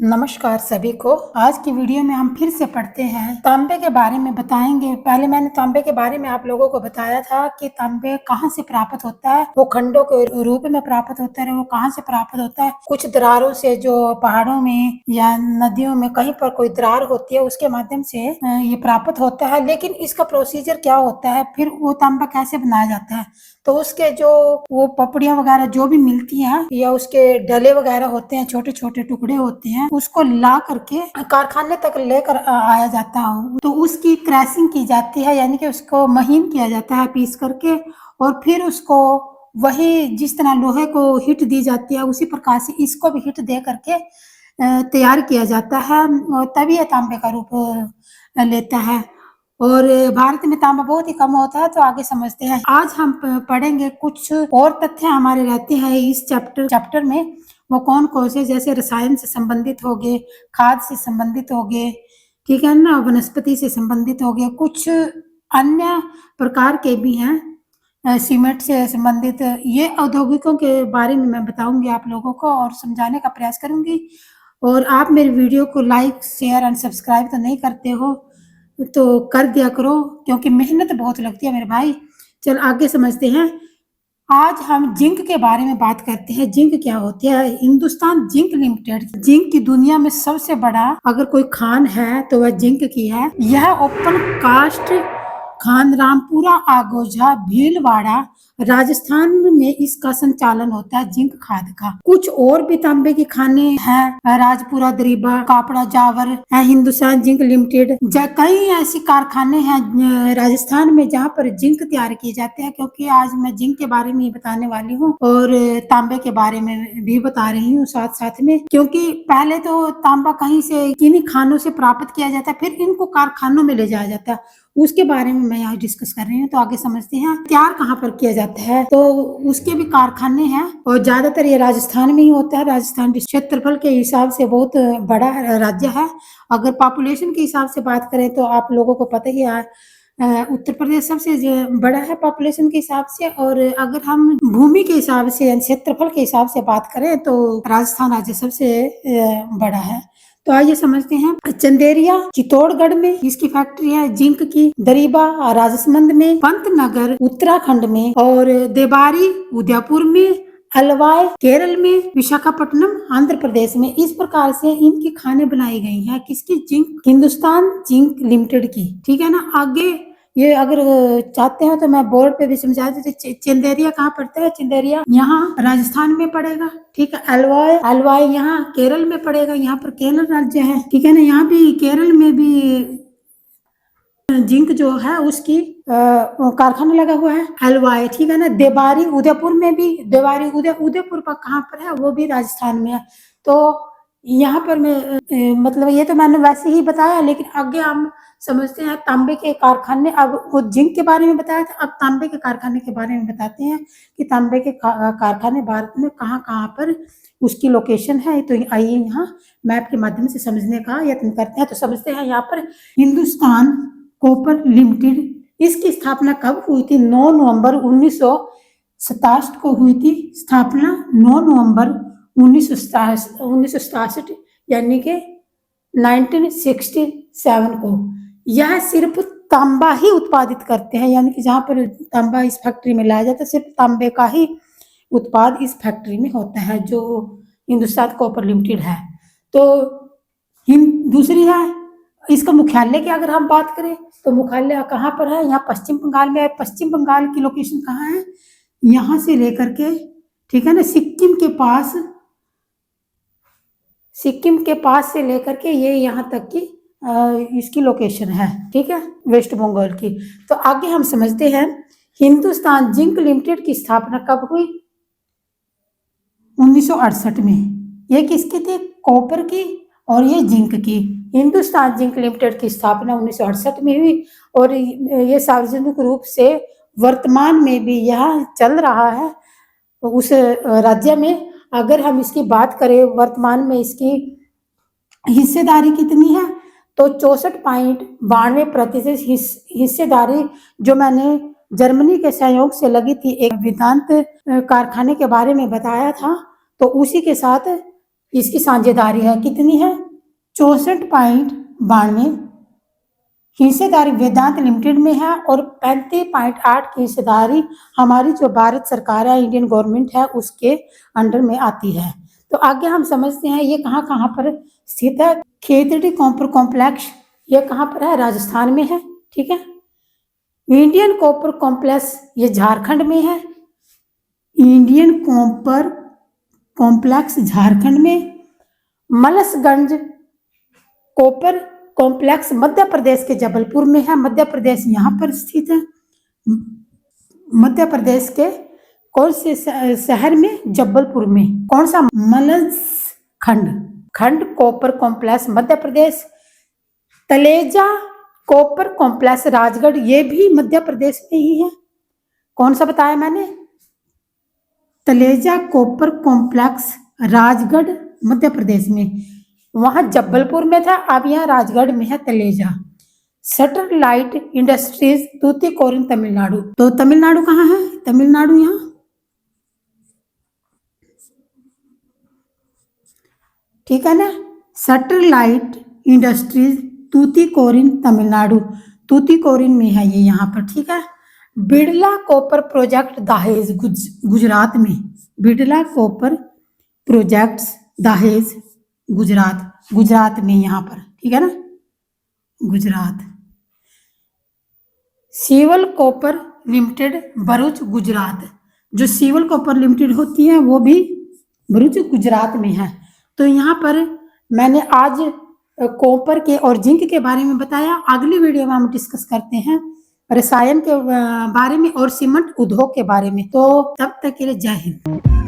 नमस्कार सभी को। आज की वीडियो में हम फिर से पढ़ते हैं, तांबे के बारे में बताएंगे। पहले मैंने तांबे के बारे में आप लोगों को बताया था कि तांबे कहाँ से प्राप्त होता है। वो खंडों के रूप में प्राप्त होता है। वो कहाँ से प्राप्त होता है? कुछ दरारों से, जो पहाड़ों में या नदियों में कहीं पर कोई दरार होती है, उसके माध्यम से ये प्राप्त होता है। लेकिन इसका प्रोसीजर क्या होता है, फिर वो तांबा कैसे बनाया जाता है? तो उसके जो वो पपड़ियां वगैरह जो भी मिलती हैं या उसके डले वगैरह होते हैं, छोटे छोटे टुकड़े होते हैं, उसको ला करके कारखाने तक लेकर आया जाता है। तो उसकी क्रैशिंग की जाती है, यानी कि उसको महीन किया जाता है पीस करके, और फिर उसको वही जिस तरह लोहे को हिट दी जाती है उसी प्रकार से इसको भी हिट दे करके तैयार किया जाता है, और तभी यह तांबे का रूप लेता है। और भारत में तांबा बहुत ही कम होता है। तो आगे समझते हैं। आज हम पढ़ेंगे कुछ और तथ्य हमारे रहते हैं इस चैप्टर में। वो कौन कौन से, जैसे रसायन से संबंधित हो गए, खाद से संबंधित हो गए, ठीक है ना, वनस्पति से संबंधित हो गए, कुछ अन्य प्रकार के भी हैं, सीमेंट से संबंधित। ये औद्योगिकों के बारे में मैं बताऊंगी आप लोगों को और समझाने का प्रयास करूंगी। और आप मेरे वीडियो को लाइक, शेयर एंड सब्सक्राइब तो नहीं करते हो, तो कर दिया करो, क्योंकि मेहनत बहुत लगती है मेरे भाई। चल आगे समझते हैं। आज हम जिंक के बारे में बात करते हैं। जिंक क्या होती है? हिंदुस्तान जिंक लिमिटेड जिंक की दुनिया में सबसे बड़ा अगर कोई खान है तो वह जिंक की है। यह ओपन कास्ट खान रामपुरा, आगोझा, भीलवाड़ा, राजस्थान में इसका संचालन होता है जिंक खाद का। कुछ और भी तांबे के खाने हैं, राजपुरा, दरीबा, कापड़ा, जावर है, हिंदुस्तान जिंक लिमिटेड। कई ऐसी कारखाने हैं राजस्थान में जहाँ पर जिंक तैयार किए जाते हैं। क्योंकि आज मैं जिंक के बारे में बताने वाली हूँ और तांबे के बारे में भी बता रही हूँ साथ साथ में। क्योंकि पहले तो तांबा कहीं से किन्हीं खानों से प्राप्त किया जाता है, फिर इनको कारखानों में ले जाया जाता है। उसके बारे में मैं यहाँ डिस्कस कर रही हूँ। तो आगे समझते हैं तैयार कहाँ पर किया जाता है। तो उसके भी कारखाने हैं और ज्यादातर ये राजस्थान में ही होता है। राजस्थान क्षेत्रफल के हिसाब से बहुत बड़ा राज्य है। अगर पॉपुलेशन के हिसाब से बात करें तो आप लोगों को पता ही है, उत्तर प्रदेश सबसे बड़ा है पॉपुलेशन के हिसाब से। और अगर हम भूमि के हिसाब से, क्षेत्रफल के हिसाब से बात करें तो राजस्थान राज्य सबसे बड़ा है। तो आइए समझते हैं। चंदेरिया चित्तौड़गढ़ में इसकी फैक्ट्री है जिंक की। दरीबा राजसमंद में, पंतनगर उत्तराखंड में, और देबारी उदयपुर में, अलवाय केरल में, विशाखापट्टनम आंध्र प्रदेश में। इस प्रकार से इनकी खाने बनाई गई हैं। किसकी? जिंक, हिंदुस्तान जिंक लिमिटेड की। ठीक है ना। आगे ये अगर चाहते हो तो मैं बोर्ड पे भी समझा देती। चंदेरिया कहाँ पड़ता है? चंदेरिया यहाँ राजस्थान में पड़ेगा। ठीक है। अलवाय, अलवाय यहाँ केरल में पड़ेगा। यहाँ पर केरल राज्य है। ठीक है ना। यहाँ भी केरल में भी जिंक जो है उसकी कारखाना लगा हुआ है, अलवाय। ठीक है ना। देबारी उदयपुर में भी, देबारी उदयपुर पर कहाँ पर है? वो भी राजस्थान में है। तो यहाँ पर मैं मतलब ये तो मैंने वैसे ही बताया, लेकिन आगे हम समझते हैं तांबे के कारखाने। अब वो जिंक के बारे में बताया था, अब तांबे के कारखाने के बारे में बताते हैं कि तांबे के कारखाने भारत में कहाँ कहाँ पर उसकी लोकेशन है। तो आइए यहाँ मैप के माध्यम से समझने का यत्न करते हैं। तो समझते हैं यहाँ पर हिंदुस्तान कॉपर लिमिटेड, इसकी स्थापना कब हुई थी? 9 नवंबर 1967 को हुई थी स्थापना। 9 नवंबर 1967 यानी कि 1967 को। यह सिर्फ तांबा ही उत्पादित करते हैं, यानी कि जहाँ पर तांबा इस फैक्ट्री में लाया जाता है सिर्फ तांबे का ही उत्पाद इस फैक्ट्री में होता है, जो हिंदुस्तान कॉपर लिमिटेड है। तो दूसरी है इसका मुख्यालय की अगर हम बात करें तो मुख्यालय कहाँ पर है? यहाँ पश्चिम बंगाल में है। पश्चिम बंगाल की लोकेशन कहाँ है? यहाँ से लेकर के, ठीक है ना, सिक्किम के पास से लेकर के ये यहाँ तक की इसकी लोकेशन है। ठीक है, वेस्ट बंगाल की। तो आगे हम समझते हैं हिंदुस्तान जिंक लिमिटेड की स्थापना कब हुई? 1968 में। ये किसकी थी? कॉपर की और ये जिंक की। हिंदुस्तान जिंक लिमिटेड की स्थापना 1968 में हुई और ये सार्वजनिक रूप से वर्तमान में भी यह चल रहा है उस राज्य में। अगर हम इसकी बात करें वर्तमान में इसकी हिस्सेदारी कितनी है तो 64.92% हिस्सेदारी जो मैंने जर्मनी के सहयोग से लगी थी एक वेदांत कारखाने के बारे में बताया था, तो उसी के साथ इसकी साझेदारी है कितनी है 64.92। हिस्सेदारी वेदांत लिमिटेड में है और 35.8 की हिस्सेदारी हमारी जो भारत सरकार है, इंडियन गवर्नमेंट है, उसके अंडर में आती है। तो आगे हम समझते हैं ये कहाँ कहाँ पर स्थित है। खेतड़ी कॉपर कॉम्प्लेक्स ये कहाँ पर है, राजस्थान में है। ठीक है। इंडियन कॉपर कॉम्प्लेक्स ये झारखंड में है। इंडियन कॉपर कॉम्प्लेक्स झारखंड में। मलसगंज कॉपर कॉम्प्लेक्स मध्य प्रदेश के जबलपुर में है। मध्य प्रदेश यहाँ पर स्थित है। मध्य प्रदेश के कौन से शहर में, जबलपुर में। कौन सा, खंड copper complex Madhya Pradesh. Taleja copper complex Rajgarh ये भी मध्य प्रदेश में ही है। कौन सा बताया मैंने, तलेजा कॉपर कॉम्प्लेक्स राजगढ़ मध्य प्रदेश में। वहां जबलपुर में था, अब यहाँ राजगढ़ में है तलेजा। सटरलाइट इंडस्ट्रीज तूतीकोरिन तमिलनाडु। तो तमिलनाडु कहाँ है, तमिलनाडु यहाँ, ठीक है ना। सटरलाइट इंडस्ट्रीज तूतीकोरिन तमिलनाडु, तूतीकोरिन में है ये यहाँ पर। ठीक है। बिड़ला कॉपर प्रोजेक्ट दहेज गुजरात में। बिड़ला कॉपर प्रोजेक्ट्स दहेज गुजरात में यहाँ पर। ठीक है ना, गुजरात। सिवल कॉपर लिमिटेड भरूच गुजरात। जो सिवल कॉपर लिमिटेड होती है वो भी भरूच गुजरात में है। तो यहाँ पर मैंने आज कॉपर के और जिंक के बारे में बताया। अगली वीडियो में हम डिस्कस करते हैं रसायन के बारे में और सीमेंट उद्योग के बारे में। तो तब तक के लिए जय हिंद।